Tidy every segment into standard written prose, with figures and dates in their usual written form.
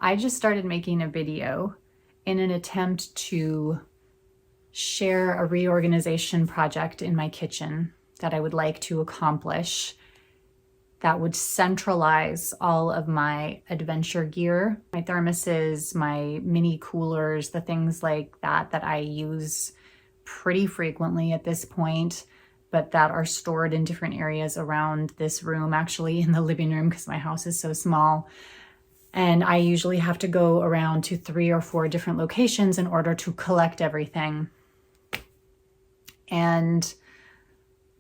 I just started making a video in an attempt to share a reorganization project in my kitchen that I would like to accomplish that would centralize all of my adventure gear, my thermoses, my mini coolers, the things like that that I use pretty frequently at this point, but that are stored in different areas around this room, actually in the living room because my house is so small. And I usually have to go around to 3 or 4 different locations in order to collect everything. And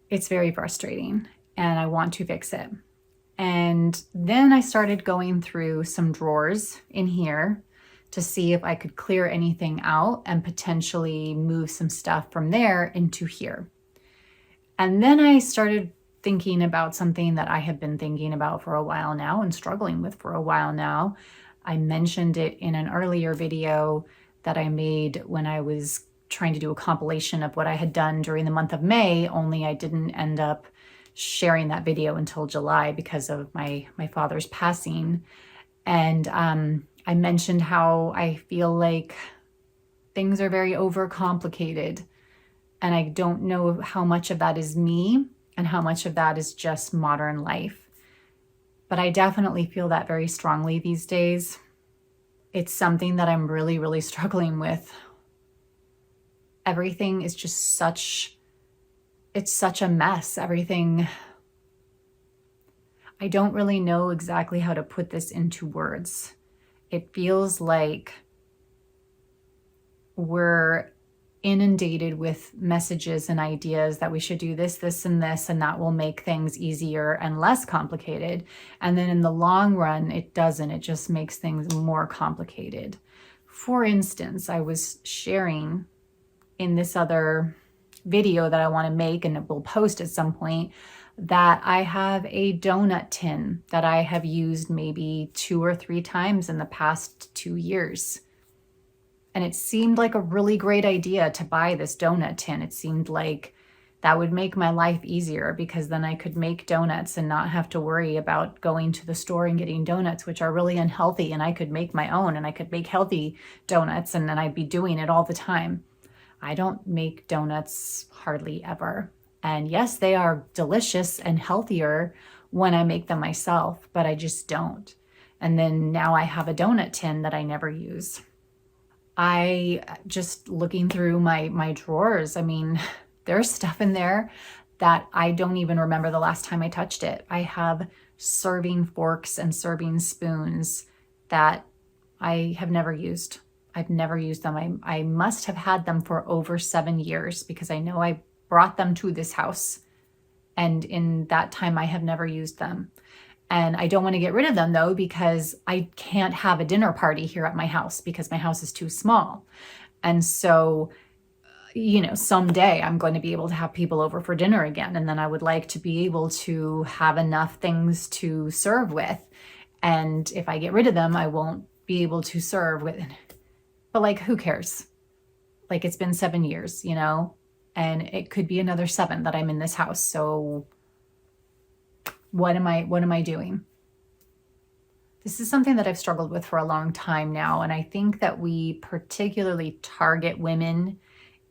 it's very frustrating and I want to fix it. And then I started going through some drawers in here to see if I could clear anything out and potentially move some stuff from there into here. And then I started thinking about something that I have been thinking about for a while now and struggling with for a while now. I mentioned it in an earlier video that I made when I was trying to do a compilation of what I had done during the month of May, only I didn't end up sharing that video until July because of my father's passing. And I mentioned how I feel like things are very overcomplicated, and I don't know how much of that is me and how much of that is just modern life. But I definitely feel that very strongly these days. It's something that I'm really, really struggling with. Everything is just it's such a mess. Everything, I don't really know exactly how to put this into words. It feels like we're inundated with messages and ideas that we should do this, this, and this, and that will make things easier and less complicated. And then in the long run, it doesn't. It just makes things more complicated. For instance, I was sharing in this other video that I want to make and it will post at some point that I have a donut tin that I have used maybe 2 or 3 times in the past 2 years. And it seemed like a really great idea to buy this donut tin. It seemed like that would make my life easier because then I could make donuts and not have to worry about going to the store and getting donuts, which are really unhealthy. And I could make my own and I could make healthy donuts and then I'd be doing it all the time. I don't make donuts hardly ever. And yes, they are delicious and healthier when I make them myself, but I just don't. And then now I have a donut tin that I never use. I just looking through my drawers, I mean, there's stuff in there that I don't even remember the last time I touched it. I have serving forks and serving spoons that I have never used. I've never used them. I must have had them for over 7 years because I know I brought them to this house. And in that time, I have never used them. And I don't want to get rid of them though, because I can't have a dinner party here at my house because my house is too small. And so, someday I'm going to be able to have people over for dinner again. And then I would like to be able to have enough things to serve with. And if I get rid of them, I won't be able to serve with. But like, who cares? Like, it's been 7 years, and it could be another 7 that I'm in this house. So what am I doing? This is something that I've struggled with for a long time now. And I think that we particularly target women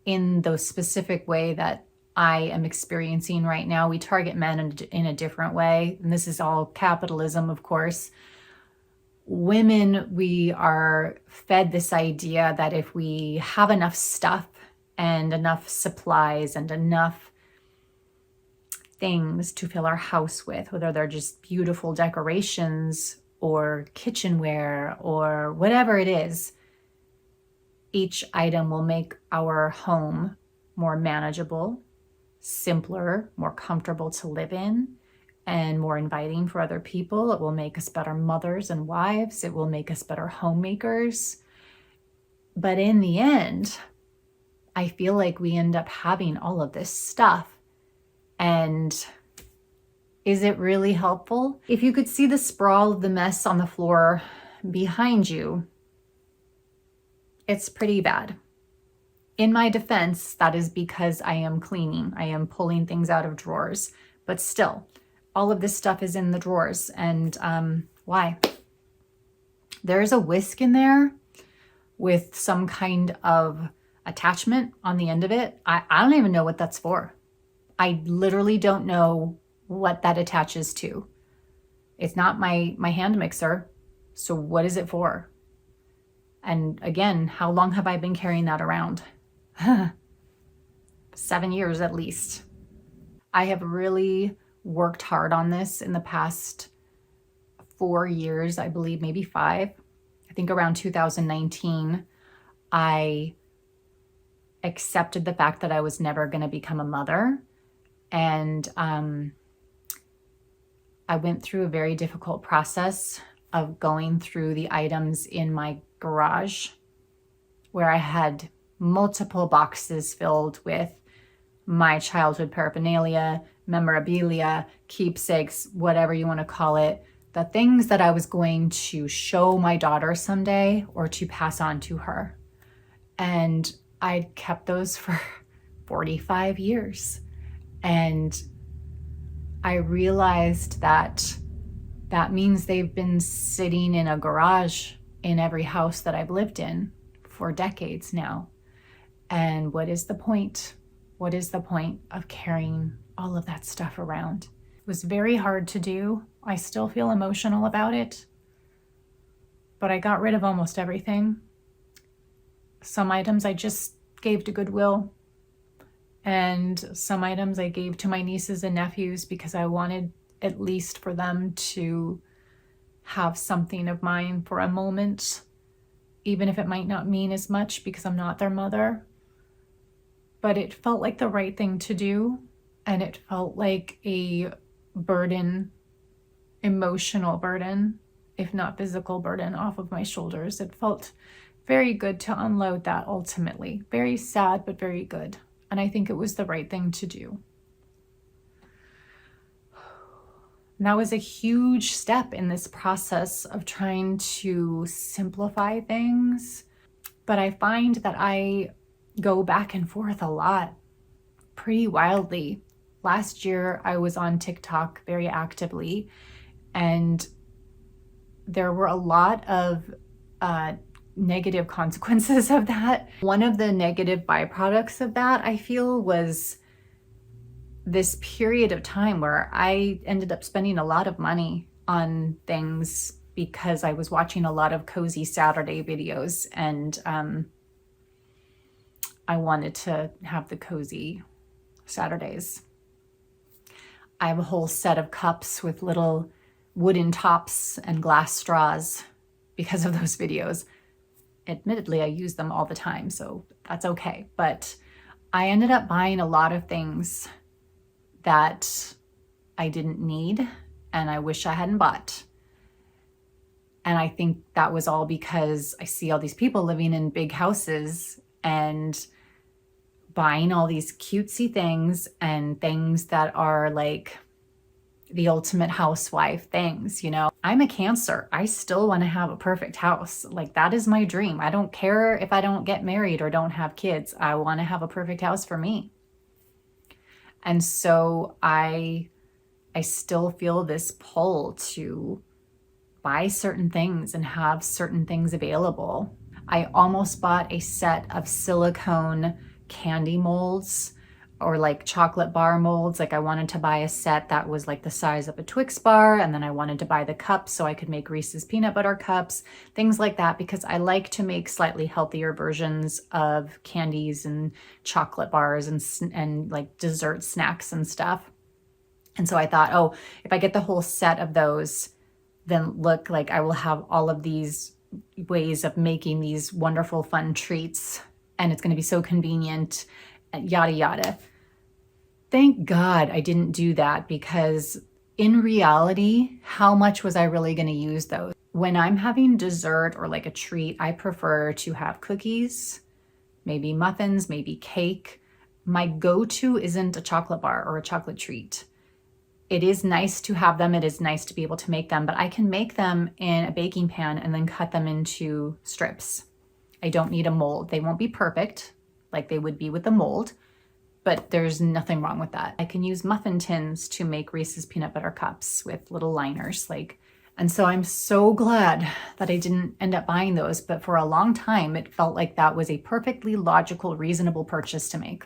in the specific way that I am experiencing right now. We target men in a different way. And this is all capitalism, of course. Women, we are fed this idea that if we have enough stuff and enough supplies and enough things to fill our house with, whether they're just beautiful decorations or kitchenware or whatever it is, each item will make our home more manageable, simpler, more comfortable to live in, and more inviting for other people. It will make us better mothers and wives. It will make us better homemakers. But in the end, I feel like we end up having all of this stuff. And is it really helpful? If you could see the sprawl of the mess on the floor behind you, it's pretty bad. In my defense, that is because I am cleaning. I am pulling things out of drawers. But still, all of this stuff is in the drawers. And why? There's a whisk in there with some kind of attachment on the end of it. I don't even know what that's for. I literally don't know what that attaches to. It's not my hand mixer. So what is it for? And again, how long have I been carrying that around? 7 years at least. I have really worked hard on this in the past 4 years, I believe, maybe 5. I think around 2019, I accepted the fact that I was never going to become a mother. And I went through a very difficult process of going through the items in my garage, where I had multiple boxes filled with my childhood paraphernalia, memorabilia, keepsakes, whatever you want to call it, the things that I was going to show my daughter someday or to pass on to her. And I kept those for 45 years. And I realized that that means they've been sitting in a garage in every house that I've lived in for decades now. And what is the point? What is the point of carrying all of that stuff around? It was very hard to do. I still feel emotional about it, but I got rid of almost everything. Some items I just gave to Goodwill, and some items I gave to my nieces and nephews because I wanted at least for them to have something of mine for a moment, even if it might not mean as much because I'm not their mother. But it felt like the right thing to do, and it felt like a burden, emotional burden, if not physical burden, off of my shoulders. It felt very good to unload that ultimately. Very sad, but very good. And I think it was the right thing to do. And that was a huge step in this process of trying to simplify things. But I find that I go back and forth a lot, pretty wildly. Last year, I was on TikTok very actively, and there were a lot of negative consequences of that. One of the negative byproducts of that, I feel, was this period of time where I ended up spending a lot of money on things because I was watching a lot of Cozy Saturday videos, and I wanted to have the cozy Saturdays. I have a whole set of cups with little wooden tops and glass straws because of those videos. Admittedly, I use them all the time, so that's okay. But I ended up buying a lot of things that I didn't need and I wish I hadn't bought. And I think that was all because I see all these people living in big houses and buying all these cutesy things and things that are like the ultimate housewife things, you know. I'm a Cancer. I still want to have a perfect house. Like, that is my dream. I don't care if I don't get married or don't have kids. I want to have a perfect house for me. And so I still feel this pull to buy certain things and have certain things available. I almost bought a set of silicone candy molds or like chocolate bar molds. Like, I wanted to buy a set that was like the size of a Twix bar, and then I wanted to buy the cups so I could make Reese's peanut butter cups, things like that, because I like to make slightly healthier versions of candies and chocolate bars and like dessert snacks and stuff. And so I thought, oh, if I get the whole set of those, then look, like I will have all of these ways of making these wonderful, fun treats, and it's going to be so convenient, yada, yada. Thank God I didn't do that, because in reality, how much was I really going to use those? When I'm having dessert or like a treat, I prefer to have cookies, maybe muffins, maybe cake. My go-to isn't a chocolate bar or a chocolate treat. It is nice to have them. It is nice to be able to make them, but I can make them in a baking pan and then cut them into strips. I don't need a mold. They won't be perfect like they would be with a mold, but there's nothing wrong with that. I can use muffin tins to make Reese's peanut butter cups with little liners. Like, And so I'm so glad that I didn't end up buying those. But for a long time, it felt like that was a perfectly logical, reasonable purchase to make.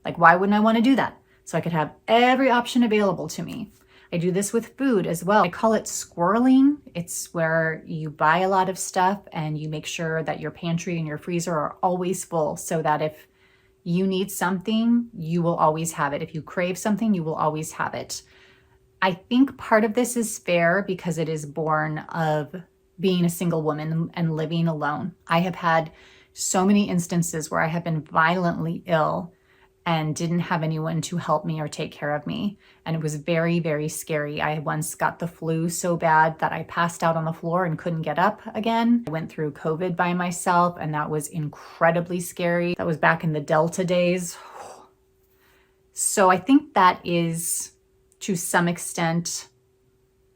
Like, why wouldn't I want to do that? So I could have every option available to me. I do this with food as well. I call it squirreling. It's where you buy a lot of stuff and you make sure that your pantry and your freezer are always full so that if you need something, you will always have it. If you crave something, you will always have it. I think part of this is fair because it is born of being a single woman and living alone. I have had so many instances where I have been violently ill and didn't have anyone to help me or take care of me. And it was very, very scary. I once got the flu so bad that I passed out on the floor and couldn't get up again. I went through COVID by myself, and that was incredibly scary. That was back in the Delta days. So I think that is, to some extent,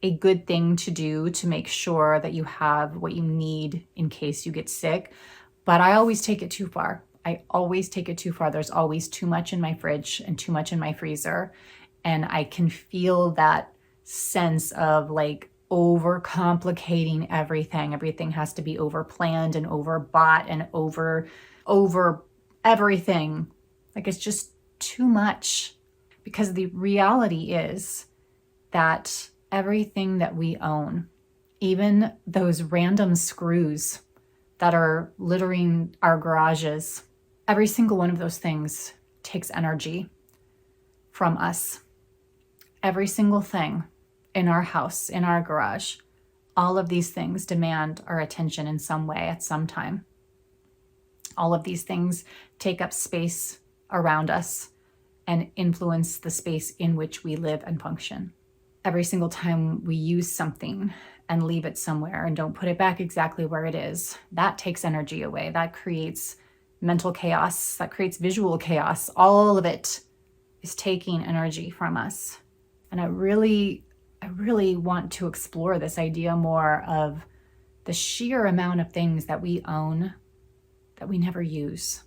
a good thing to do to make sure that you have what you need in case you get sick. But I always take it too far. I always take it too far. There's always too much in my fridge and too much in my freezer. And I can feel that sense of like overcomplicating everything. Everything has to be overplanned and overbought and over everything. Like it's just too much. Because the reality is that everything that we own, even those random screws that are littering our garages, every single one of those things takes energy from us. Every single thing in our house, in our garage, all of these things demand our attention in some way at some time. All of these things take up space around us and influence the space in which we live and function. Every single time we use something and leave it somewhere and don't put it back exactly where it is, that takes energy away. That creates mental chaos. That creates visual chaos. All of it is taking energy from us. And I really want to explore this idea more of the sheer amount of things that we own that we never use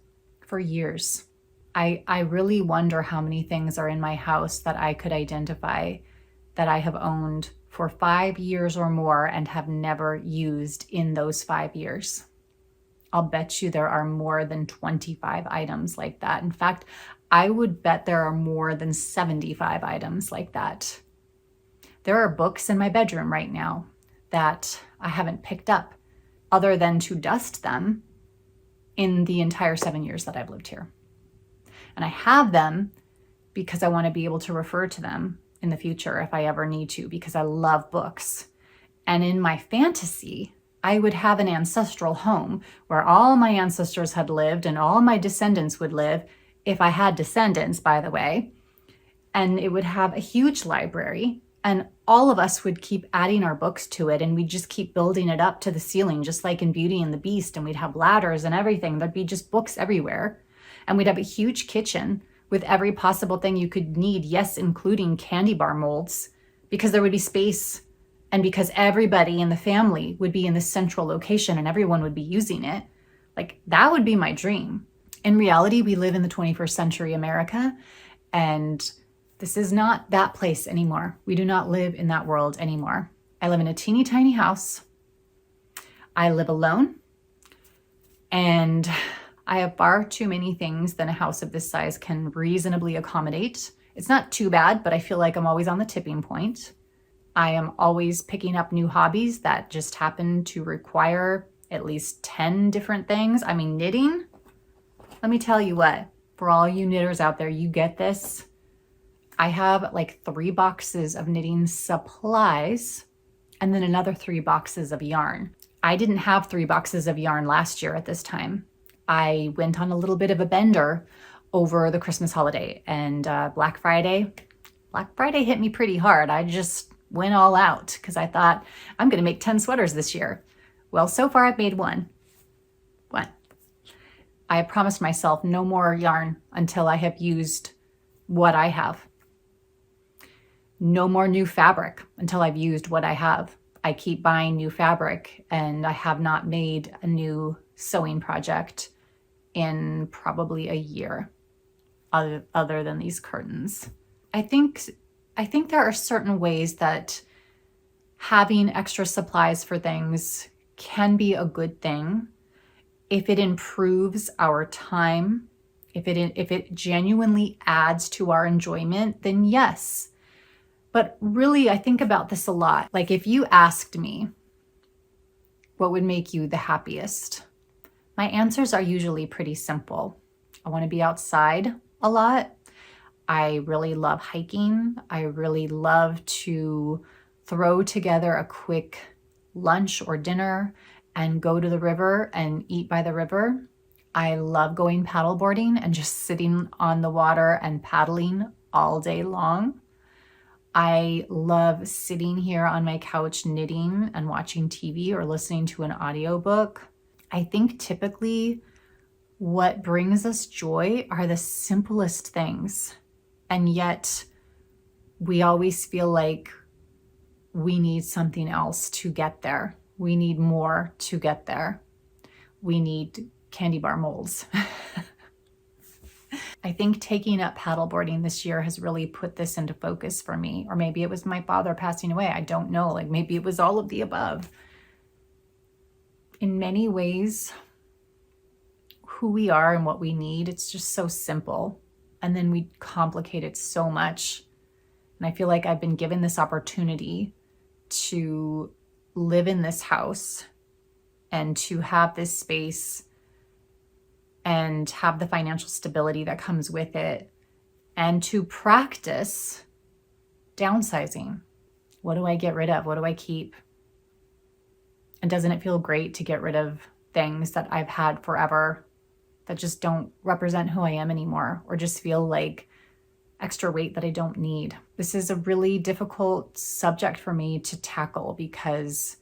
for years. I really wonder how many things are in my house that I could identify that I have owned for 5 years or more and have never used in those 5 years. I'll bet you there are more than 25 items like that. In fact, I would bet there are more than 75 items like that. There are books in my bedroom right now that I haven't picked up other than to dust them in the entire 7 years that I've lived here. And I have them because I want to be able to refer to them in the future if I ever need to, because I love books. And in my fantasy, I would have an ancestral home where all my ancestors had lived and all my descendants would live, if I had descendants, by the way. And it would have a huge library, and all of us would keep adding our books to it, and we'd just keep building it up to the ceiling, just like in Beauty and the Beast, and we'd have ladders and everything. There'd be just books everywhere. And we'd have a huge kitchen with every possible thing you could need, yes, including candy bar molds, because there would be space and because everybody in the family would be in this central location and everyone would be using it. Like, that would be my dream. In reality, we live in the 21st century America, and this is not that place anymore. We do not live in that world anymore. I live in a teeny tiny house. I live alone, and I have far too many things than a house of this size can reasonably accommodate. It's not too bad, but I feel like I'm always on the tipping point. I am always picking up new hobbies that just happen to require at least 10 different things. I mean, knitting, let me tell you what, for all you knitters out there, you get this. I have like 3 boxes of knitting supplies and then another 3 boxes of yarn. I didn't have 3 boxes of yarn last year at this time. I went on a little bit of a bender over the Christmas holiday, and Black Friday hit me pretty hard. I just went all out because I thought I'm going to make 10 sweaters this year. Well, so far I've made one. I promised myself no more yarn until I have used what I have. No more new fabric until I've used what I have. I keep buying new fabric, and I have not made a new sewing project in probably a year other than these curtains. I think there are certain ways that having extra supplies for things can be a good thing if it improves our time, if it genuinely adds to our enjoyment, then yes. But really, I think about this a lot. Like if you asked me, what would make you the happiest? My answers are usually pretty simple. I want to be outside a lot. I really love hiking. I really love to throw together a quick lunch or dinner and go to the river and eat by the river. I love going paddleboarding and just sitting on the water and paddling all day long. I love sitting here on my couch knitting and watching TV or listening to an audiobook. I think typically what brings us joy are the simplest things. And yet we always feel like we need something else to get there. We need more to get there. We need candy bar molds. I think taking up paddleboarding this year has really put this into focus for me. Or maybe it was my father passing away. I don't know. Like maybe it was all of the above. In many ways, who we are and what we need, it's just so simple. And then we complicate it so much. And I feel like I've been given this opportunity to live in this house and to have this space and have the financial stability that comes with it, and to practice downsizing. What do I get rid of? What do I keep? And doesn't it feel great to get rid of things that I've had forever that just don't represent who I am anymore, or just feel like extra weight that I don't need? This is a really difficult subject for me to tackle because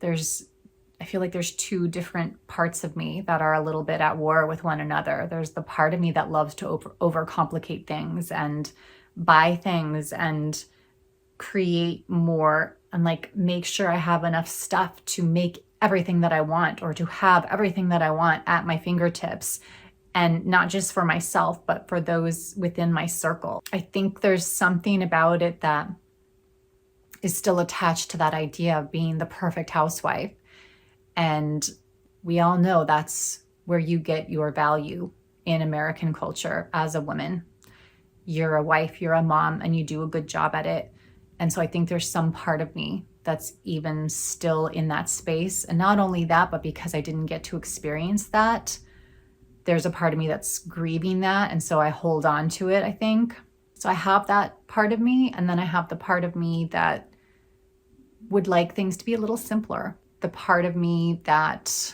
I feel like there's two different parts of me that are a little bit at war with one another. There's the part of me that loves to overcomplicate things and buy things and create more and like make sure I have enough stuff to make everything that I want, or to have everything that I want at my fingertips, and not just for myself, but for those within my circle. I think there's something about it that is still attached to that idea of being the perfect housewife. And we all know that's where you get your value in American culture as a woman. You're a wife, you're a mom, and you do a good job at it. And so I think there's some part of me that's even still in that space. And not only that, but because I didn't get to experience that, there's a part of me that's grieving that. And so I hold on to it, I think. So I have that part of me. And then I have the part of me that would like things to be a little simpler. The part of me that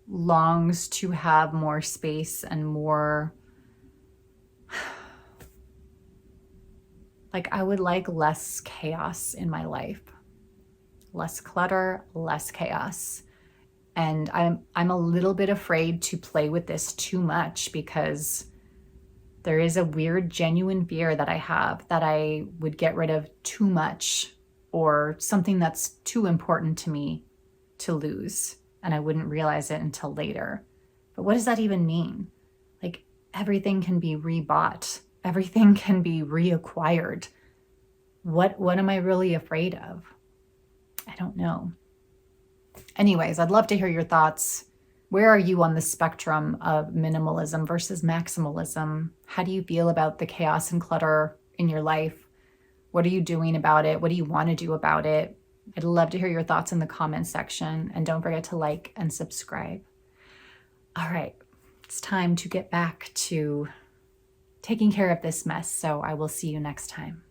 longs to have more space and more, like I would like less chaos in my life, less clutter, less chaos. And I'm a little bit afraid to play with this too much because there is a weird, genuine fear that I have that I would get rid of too much, or something that's too important to me to lose, and I wouldn't realize it until later. But what does that even mean? Like everything can be rebought. Everything can be reacquired. What am I really afraid of? I don't know. Anyways, I'd love to hear your thoughts. Where are you on the spectrum of minimalism versus maximalism? How do you feel about the chaos and clutter in your life? What are you doing about it? What do you want to do about it? I'd love to hear your thoughts in the comments section, and don't forget to like and subscribe. All right, it's time to get back to taking care of this mess, so I will see you next time.